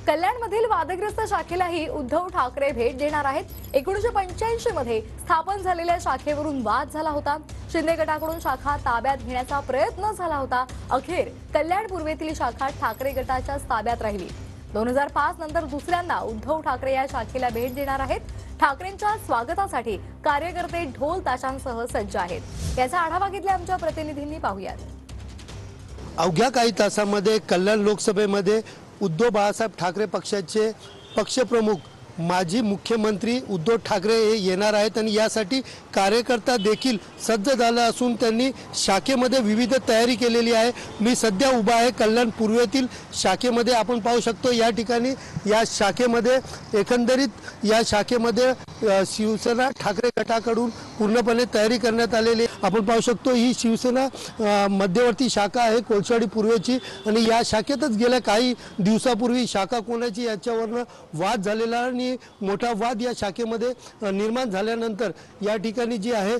कल्याणमधील वादग्रस्त शाखेलाही उद्धव ठाकरे भेट देणार आहेत। 1985 मध्ये स्थापन झालेल्या शाखेवरून वाद झाला होता। शिंदे गटाकडून शाखा ताब्यात घेण्याचा प्रयत्न झाला होता। अखेर कल्याण पूर्वेतील शाखा ठाकरे गटाच्या ताब्यात राहिली। 2005 नंतर दुसऱ्यांदा उद्धव ठाकरे या शाखेला भेट देणार आहेत। ठाकरेंच्या स्वागतासाठी कार्यकर्ते ढोल ताशांसह सज्ज आहेत। याचा आढावा घेतला आमच्या प्रतिनिधींनी, पाहूयात। अवघ्या काही तासांमध्ये कल्याण लोकसभेमध्ये उद्धव बाळासाहेब ठाकरे पक्षाचे पक्षप्रमुख माजी मुख्यमंत्री उद्धव ठाकरे हे येणार आहेत आणि यासाठी कार्यकर्ता देखील सज्ज झाला असून त्यांनी शाखेमध्ये विविध तयारी केलेली आहे। मी सध्या उभा आहे कल्याण पूर्वेतील शाखेमध्ये। आपण पाहू शकतो या ठिकाणी या शाखेमध्ये एकंदरीत या शाखेमध्ये शिवसेना ठाकरे गटाकडून पूर्णपणे तयारी करण्यात आलेली आहे। आपण पाहू शकतो ही शिवसेना मध्यवर्ती शाखा आहे कोळशाडी पूर्वेची आणि या शाखेतच गेल्या काही दिवसापूर्वी शाखा कोणाची याच्यावरनं वाद झालेला आणि मोठा वाद या शाखेमध्ये निर्माण झाल्यानंतर या ठिकाणी जी आहे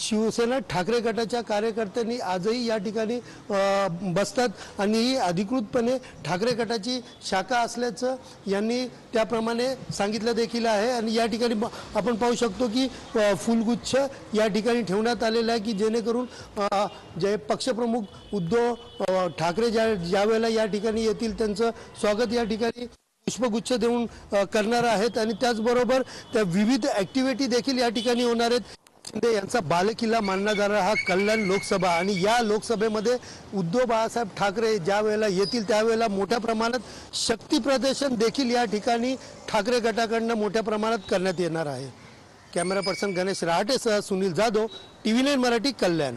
शिवसेना ठाकरे गटाच्या कार्यकर्त्यांनी आजही या ठिकाणी बसतात आणि ही अधिकृतपणे ठाकरे गटाची शाखा असल्याचं यांनी त्याप्रमाणे सांगितलं देखील आहे। आणि या ठिकाणी आपण पाहू शकतो की फुलगुच्छ या ठिकाणी ठेवण्यात आलेला आहे की जेणेकरून जे पक्षप्रमुख उद्धव ठाकरे ज्या वेळेला या ठिकाणी येतील त्यांचं स्वागत या ठिकाणी पुष्पगुच्छ देऊन करणार आहेत आणि त्याचबरोबर त्या विविध ॲक्टिव्हिटी देखील या ठिकाणी होणार आहेत। शिंदे यांचा बालेकिल्ला मानला जाणारा हा कल्याण लोकसभा आणि या लोकसभेमध्ये उद्धव बाळासाहेब ठाकरे ज्या वेळेला येतील त्यावेळेला मोठ्या प्रमाणात शक्ती प्रदर्शन देखील या ठिकाणी ठाकरे गटाकडून मोठ्या प्रमाणात करण्यात येणार आहे। कॅमेरा पर्सन गणेश रहाटेसह सुनील जाधव, TV9 मराठी, कल्याण।